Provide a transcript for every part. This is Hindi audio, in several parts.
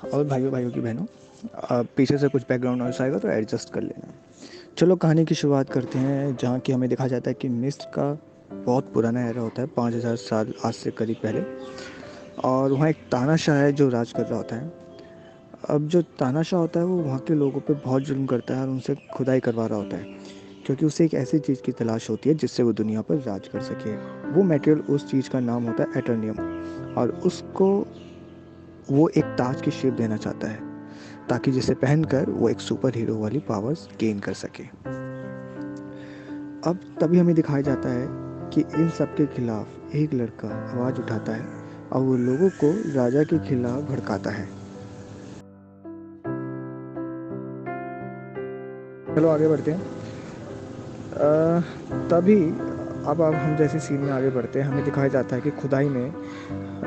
और भाइयों भाइयों की बहनों, पीछे से कुछ बैकग्राउंड नॉइस आएगा तो एडजस्ट कर लेना। चलो कहानी की शुरुआत करते हैं, जहाँ कि हमें दिखाया जाता है कि मिस्र का बहुत पुराना एरा होता है, 5000 साल आज से करीब पहले। और वहाँ एक तानाशाह है जो राज कर रहा होता है। अब जो तानाशाह होता है वो वहाँ के लोगों पे बहुत जुल्म करता है और उनसे खुदाई करवा रहा होता है, क्योंकि उसे एक ऐसी चीज़ की तलाश होती है जिससे वो दुनिया पर राज कर सके। वो मटेरियल, उस चीज़ का नाम होता है एटर्नियम, और उसको वो एक ताज की शेप देना चाहता है, ताकि जिसे पहनकर वो एक सुपर हीरो वाली पावर्स गेन कर सके। अब तभी हमें दिखाया जाता है कि इन सब के खिलाफ एक लड़का आवाज़ उठाता है और वो लोगों को राजा के खिलाफ भड़काता है। चलो आगे बढ़ते हैं। तभी अब हम जैसे सीन में आगे बढ़ते हैं, हमें दिखाया जाता है कि खुदाई में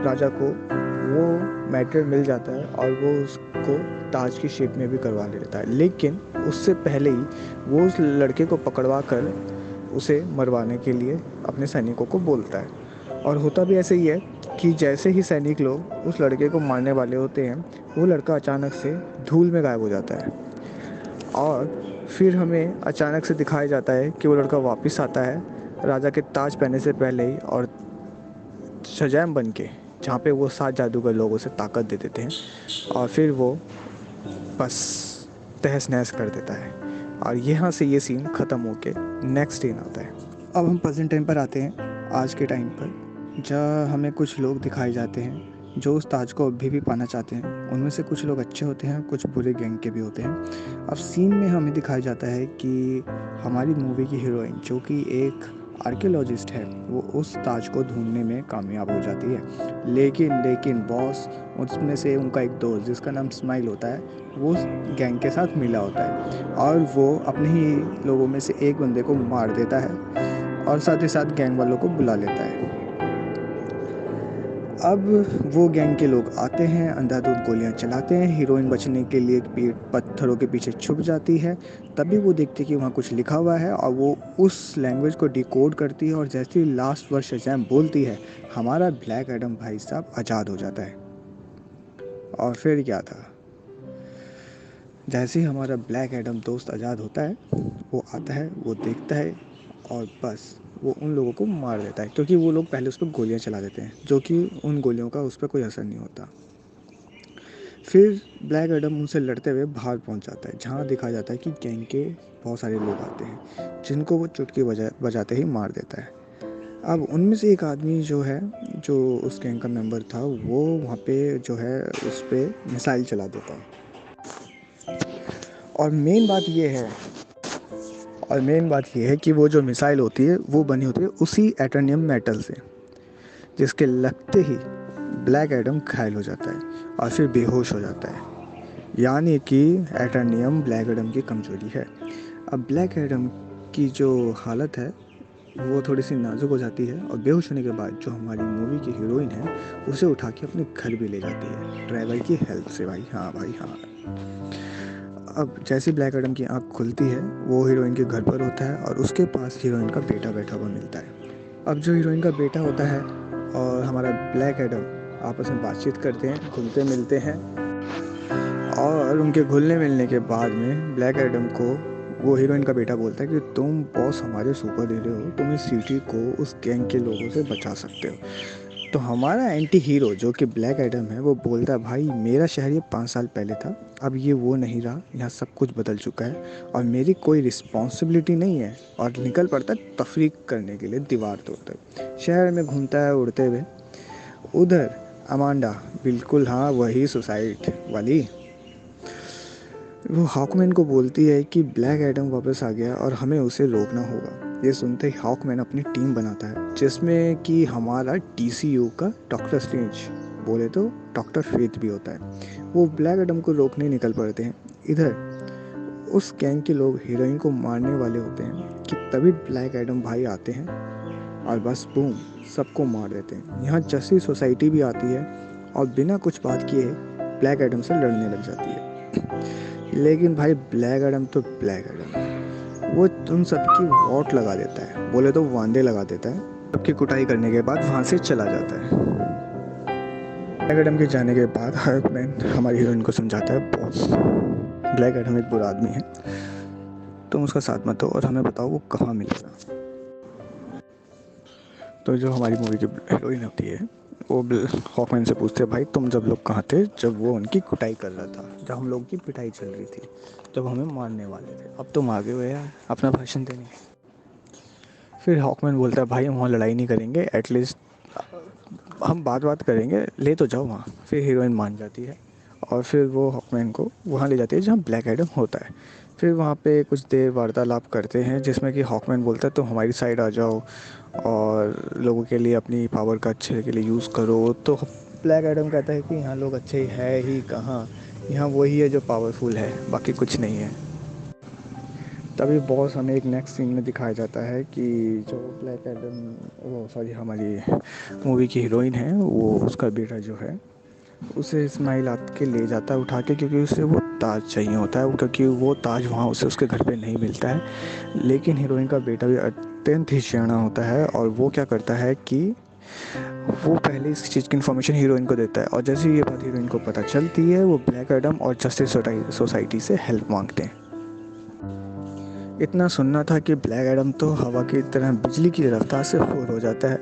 राजा को वो मैटर मिल जाता है और वो उसको ताज की शेप में भी करवा लेता है। लेकिन उससे पहले ही वो उस लड़के को पकड़वा कर उसे मरवाने के लिए अपने सैनिकों को बोलता है। और होता भी ऐसे ही है कि जैसे ही सैनिक लोग उस लड़के को मारने वाले होते हैं, वो लड़का अचानक से धूल में गायब हो जाता है। और फिर हमें अचानक से दिखाया जाता है कि वो लड़का वापस आता है राजा के ताज पहनने से पहले ही, और शजैम बन के, जहाँ पे वो 7 जादूगर लोगों से ताकत दे देते हैं, और फिर वो बस तहस नहस कर देता है। और यहाँ से ये सीन ख़त्म होके नेक्स्ट सीन आता है। अब हम प्रेजेंट टाइम पर आते हैं, आज के टाइम पर, जहाँ हमें कुछ लोग दिखाए जाते हैं जो उस ताज को अभी भी पाना चाहते हैं। उनमें से कुछ लोग अच्छे होते हैं, कुछ बुरे गैंग के भी होते हैं। अब सीन में हमें दिखाया जाता है कि हमारी मूवी की हीरोइन, जो कि एक आर्कियोलॉजिस्ट है, वो उस ताज को ढूंढने में कामयाब हो जाती है। लेकिन बॉस, उसमें से उनका एक दोस्त जिसका नाम स्माइल होता है, वो गैंग के साथ मिला होता है और वो अपने ही लोगों में से एक बंदे को मार देता है और साथ ही साथ गैंग वालों को बुला लेता है। अब वो गैंग के लोग आते हैं, अंधाधुंध गोलियां चलाते हैं, हीरोइन बचने के लिए पत्थरों के पीछे छुप जाती है। तभी वो देखती है कि वहाँ कुछ लिखा हुआ है और वो उस लैंग्वेज को डिकोड करती है, और जैसे ही लास्ट वर्ड शज़ैम बोलती है, हमारा ब्लैक एडम भाई साहब आज़ाद हो जाता है। और फिर क्या था, जैसे ही हमारा ब्लैक एडम दोस्त आज़ाद होता है, वो आता है, वो देखता है, और बस वो उन लोगों को मार देता है, क्योंकि वो लोग पहले उस पर गोलियाँ चला देते हैं, जो कि उन गोलियों का उस पर कोई असर नहीं होता। फिर ब्लैक एडम उनसे लड़ते हुए बाहर पहुंच जाता है, जहां दिखाया जाता है कि गैंग के बहुत सारे लोग आते हैं, जिनको वो चुटकी बजाते ही मार देता है। अब उनमें से एक आदमी जो है, जो उस गैंग का मेंबर था, वो वहाँ पे जो है उस पर मिसाइल चला देता है। और मेन बात ये है कि वो जो मिसाइल होती है वो बनी होती है उसी एटर्नियम मेटल से, जिसके लगते ही ब्लैक एडम घायल हो जाता है और फिर बेहोश हो जाता है। यानी कि एटर्नियम ब्लैक एडम की कमजोरी है। अब ब्लैक एडम की जो हालत है वो थोड़ी सी नाजुक हो जाती है, और बेहोश होने के बाद जो हमारी मूवी की हीरोइन है, उसे उठा के अपने घर भी ले जाती है ड्राइवर की हेल्प से। भाई हाँ, भाई हाँ। अब जैसे ब्लैक एडम की आँख खुलती है, वो हीरोइन के घर पर होता है और उसके पास हीरोइन का बेटा बैठा हुआ मिलता है। अब जो हीरोइन का बेटा होता है और हमारा ब्लैक एडम आपस में बातचीत करते हैं, घुलते मिलते हैं, और उनके घुलने मिलने के बाद में ब्लैक एडम को वो हीरोइन का बेटा बोलता है कि तुम बॉस हमारे सुपर हीरो हो, तुम इस सिटी को उस गैंग के लोगों से बचा सकते हो। तो हमारा एंटी हीरो जो कि ब्लैक एडम है, वो बोलता है भाई मेरा शहर ये 5 साल पहले था, अब ये वो नहीं रहा, यहाँ सब कुछ बदल चुका है और मेरी कोई रिस्पॉन्सिबिलिटी नहीं है। और निकल पड़ता है तफरीक करने के लिए दीवार तोड़कर, शहर में घूमता है उड़ते हुए। उधर अमांडा, बिल्कुल हाँ वही सुसाइड वाली, वो हॉकमैन को बोलती है कि ब्लैक एडम वापस आ गया और हमें उसे रोकना होगा। ये सुनते ही हॉकमैन अपनी टीम बनाता है, जिसमें कि हमारा टीसीयू का डॉक्टर स्ट्रेंज, बोले तो डॉक्टर फेथ भी होता है। वो ब्लैक एडम को रोकने निकल पड़ते हैं। इधर उस गैंग के लोग हीरोइन को मारने वाले होते हैं कि तभी ब्लैक एडम भाई आते हैं और बस बूम, सबको मार देते हैं। यहाँ जस्टिस सोसाइटी भी आती है और बिना कुछ बात किए ब्लैक एडम से लड़ने लग जाती है। लेकिन भाई ब्लैक एडम तो ब्लैक एडम, वो उन सबकी वॉट लगा देता है, बोले तो वांदे लगा देता है। सबकी कुटाई करने के बाद वहाँ से चला जाता है। ब्लैक एडम के जाने के बाद हार्कमैन हमारी हीरोइन को समझाता है, बॉस ब्लैक एडम एक बुरा आदमी है, तुम उसका साथ मत दो और हमें बताओ वो कहाँ मिलेगा। तो जो हमारी मूवी की हीरोइन होती है वो हॉकमैन से पूछते हैं, भाई तुम जब लोग कहाँ थे जब वो उनकी कुटाई कर रहा था, जब हम लोग की पिटाई चल रही थी, जब हमें मारने वाले थे, अब तुम आगे हुए यार अपना भाषण देने। फिर हॉकमैन बोलता है, भाई हम वहाँ लड़ाई नहीं करेंगे, एटलीस्ट हम बात करेंगे, ले तो जाओ वहाँ। फिर हीरोइन मान जाती है और फिर वो हॉकमैन को वहाँ ले जाती है जहाँ ब्लैक एडम होता है। फिर वहाँ पे कुछ देर वार्तालाप करते हैं जिसमें कि हॉकमैन बोलता है तुम हमारी साइड आ जाओ और लोगों के लिए अपनी पावर का अच्छे के लिए यूज़ करो। तो ब्लैक एडम कहता है कि यहाँ लोग अच्छे है ही कहाँ, यहाँ वही है जो पावरफुल है, बाकी कुछ नहीं है। तभी बॉस हमें एक नेक्स्ट सीन में दिखाया जाता है कि जो ब्लैक एडम, वो सॉरी हमारी मूवी की हीरोइन है, वो उसका बेटा जो है उसे इस्माइल के ले जाता है उठा के, क्योंकि उसे वो ताज चाहिए होता है, क्योंकि वो ताज वहाँ उसे उसके घर पे नहीं मिलता है। लेकिन हीरोइन का बेटा भी अत्यंत ही सियाना होता है और वो क्या करता है कि वो पहले इस चीज़ की इन्फॉर्मेशन हीरोइन को देता है और जैसे ही ये बात हीरोइन को पता चलती है वो ब्लैक एडम और जस्टिस सोसाइटी से हेल्प मांगते हैं। इतना सुनना था कि ब्लैक एडम तो हवा की तरह बिजली की रफ्तार से फौर हो जाता है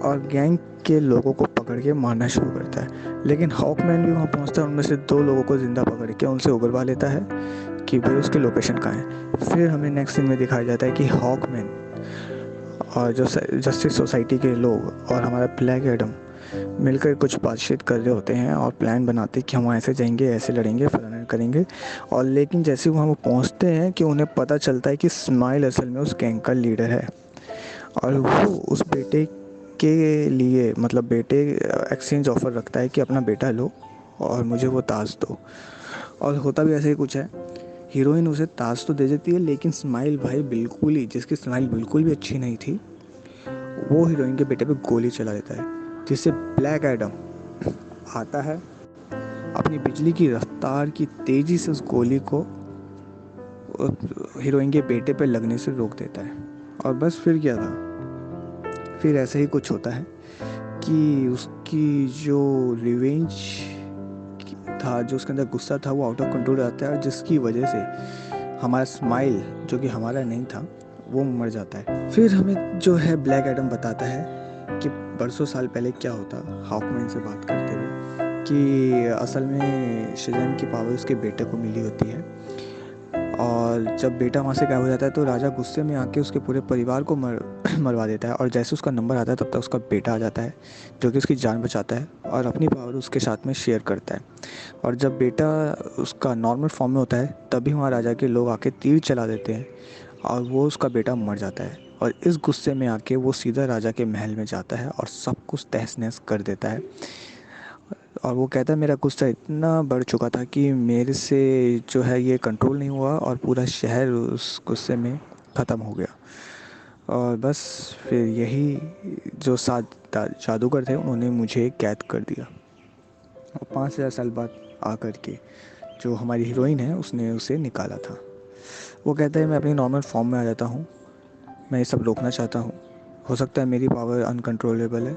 और गैंग के लोगों को पकड़ के मारना शुरू करता है। लेकिन हॉकमैन भी वहाँ पहुँचता है, उनमें से 2 लोगों को ज़िंदा पकड़ के उनसे उगलवा लेता है कि भाई उसकी लोकेशन कहाँ है। फिर हमें नेक्स्ट सीन में दिखाया जाता है कि हॉकमैन और जो जस्टिस सोसाइटी के लोग और हमारा ब्लैक एडम मिलकर कुछ बातचीत कर रहे होते हैं और प्लान बनाते हैं कि हम ऐसे जाएंगे, ऐसे लड़ेंगे, फलाना करेंगे। और लेकिन जैसे वहाँ वो पहुँचते हैं कि उन्हें पता चलता है कि स्माइल असल में उस गैंग का लीडर है और वो उस बेटे के लिए, मतलब बेटे एक्सचेंज ऑफर रखता है कि अपना बेटा लो और मुझे वो ताज दो। और होता भी ऐसे ही कुछ है, हीरोइन उसे ताज तो दे देती है लेकिन स्माइल भाई बिल्कुल ही, जिसकी स्माइल बिल्कुल भी अच्छी नहीं थी, वो हीरोइन के बेटे पे गोली चला देता है, जिससे ब्लैक एडम आता है अपनी बिजली की रफ्तार की तेज़ी से उस गोली को हीरोइन के बेटे पे लगने से रोक देता है। और बस फिर क्या था, फिर ऐसे ही कुछ होता है कि उसकी जो रिवेंज था, जो उसके अंदर गुस्सा था, वो आउट ऑफ कंट्रोल आता है और जिसकी वजह से हमारा स्माइल, जो कि हमारा नहीं था, वो मर जाता है। फिर हमें जो है ब्लैक एडम बताता है कि बरसों साल पहले क्या होता, हॉकमैन से बात करते हुए, कि असल में शज़ैम की पावर उसके बेटे को मिली होती है और जब बेटा वहाँ से गायब हो जाता है तो राजा गुस्से में आके उसके पूरे परिवार को मरवा देता है और जैसे उसका नंबर आता है तब तक उसका बेटा आ जाता है जो कि उसकी जान बचाता है और अपनी पावर उसके साथ में शेयर करता है। और जब बेटा उसका नॉर्मल फॉर्म में होता है तभी वहाँ राजा के लोग आके तीर चला देते हैं और वो उसका बेटा मर जाता है और इस गुस्से में आके वो सीधा राजा के महल में जाता है और सब कुछ तहस नहस कर देता है। और वो कहता है मेरा गुस्सा इतना बढ़ चुका था कि मेरे से जो है ये कंट्रोल नहीं हुआ और पूरा शहर उस गुस्से में ख़त्म हो गया। और बस फिर यही जो 7 जादूगर थे उन्होंने मुझे कैद कर दिया और 5000 साल बाद आकर के जो हमारी हीरोइन है उसने उसे निकाला था। वो कहता है मैं अपनी नॉर्मल फॉर्म में आ जाता हूँ, मैं ये सब रोकना चाहता हूँ, हो सकता है मेरी पावर अनकंट्रोलेबल है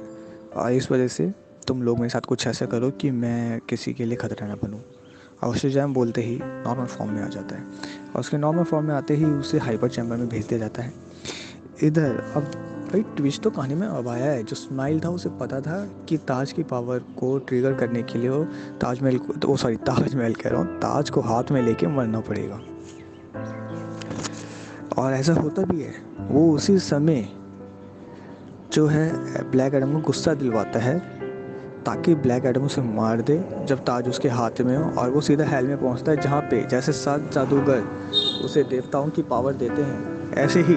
और इस वजह से तुम लोग मेरे साथ कुछ ऐसा करो कि मैं किसी के लिए खतरा ना बनूँ। और शज़ैम बोलते ही नॉर्मल फॉर्म में आ जाता है और उसके नॉर्मल फॉर्म में आते ही उसे हाइपर चैम्बर में भेज दिया जाता है। इधर अब भाई ट्विस्ट तो कहानी में अब आया है, जो स्माइल था उसे पता था कि ताज की पावर को ट्रिगर करने के लिए वो ताजमहल को, तो सॉरी ताजमहल कह रहा हूँ, ताज को हाथ में लेके मरना पड़ेगा। और ऐसा होता भी है, वो उसी समय जो है ब्लैक एडम को गुस्सा दिलवाता है ताकि ब्लैक एडम उसे मार दे जब ताज उसके हाथ में हो और वो सीधा हेल में पहुंचता है जहाँ पे जैसे 7 जादूगर उसे देवताओं की पावर देते हैं, ऐसे ही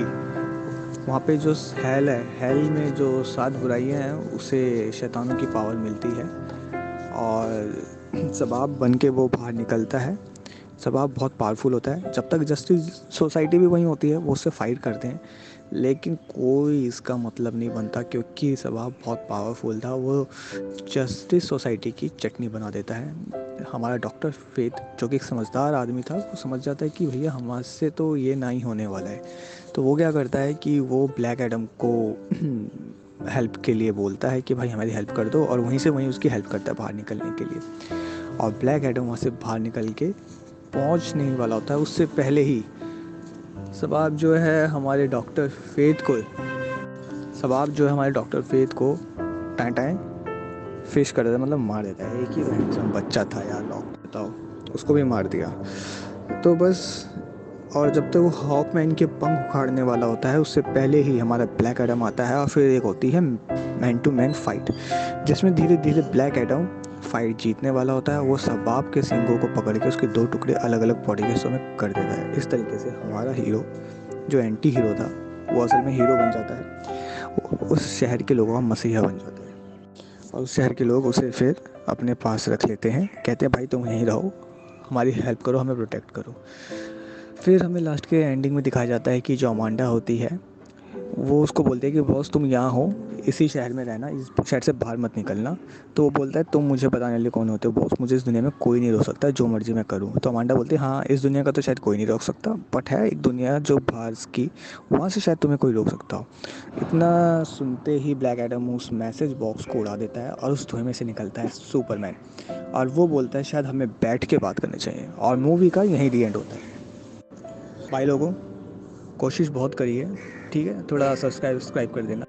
वहाँ पे जो हेल है, हेल में जो 7 बुराइयाँ हैं उसे शैतानों की पावर मिलती है और सबाब बन के वो बाहर निकलता है। सबाब बहुत पावरफुल होता है, जब तक जस्टिस सोसाइटी भी वहीं होती है वो उससे फाइट करते हैं लेकिन कोई इसका मतलब नहीं बनता क्योंकि सबाब बहुत पावरफुल था, वो जस्टिस सोसाइटी की चटनी बना देता है। हमारा डॉक्टर फेथ जो कि एक समझदार आदमी था वो समझ जाता है कि भैया हमारे तो ये ना ही होने वाला है, तो वो क्या करता है कि वो ब्लैक एडम को हेल्प के लिए बोलता है कि भाई हमारी हेल्प कर दो, और वहीं से वहीं उसकी हेल्प करता है बाहर निकलने के लिए। और ब्लैक एडम वहाँ से बाहर निकल के पहुँचने ही वाला होता है, उससे पहले ही शबाब जो है हमारे डॉक्टर फेथ को टाएं टाएं फिश कर देता है, मतलब मार देता है। एक ही हैंडसम बच्चा था यार, लॉक बताओ, उसको भी मार दिया। तो बस, और जब तक वो हॉकमैन के पंख उखाड़ने वाला होता है उससे पहले ही हमारा ब्लैक एडम आता है, और फिर एक होती है मैन टू मैन फाइट, जिसमें धीरे धीरे ब्लैक एडम फाइट जीतने वाला होता है। वो शबाब के सिंगों को पकड़ के उसके 2 टुकड़े अलग अलग बॉडी के हिस्सों में कर देता है। इस तरीके से हमारा हीरो, जो एंटी हीरो था, वो असल में हीरो बन जाता है, उस शहर के लोगों का मसीहा बन जाता है। और उस शहर के लोग उसे फिर अपने पास रख लेते हैं, कहते हैं भाई तुम यहीं रहो, हमारी हेल्प करो, हमें प्रोटेक्ट करो। फिर हमें लास्ट के एंडिंग में दिखाया जाता है कि जो अमांडा होती है वो उसको बोलती है कि बॉस तुम यहाँ हो, इसी शहर में रहना, इस शहर से बाहर मत निकलना। तो वो बोलता है तुम मुझे बताने वाले कौन होते हो बॉस, मुझे इस दुनिया में कोई नहीं रोक सकता, जो मर्जी मैं करूँ। तो अमांडा बोलती है हाँ, इस दुनिया का तो शायद कोई नहीं रोक सकता, बट है एक दुनिया जो बाहर की, वहाँ से शायद तुम्हें कोई रोक सकता हो। इतना सुनते ही ब्लैक एडम उस मैसेज बॉक्स को उड़ा देता है और उस धुएं में से निकलता है सुपरमैन, और वो बोलता है शायद हमें बैठ के बात करनी चाहिए, और मूवी का यहीं दी एंड होता है। भाई लोगों, कोशिश बहुत करी है, ठीक है, थोड़ा सब्सक्राइब कर देना।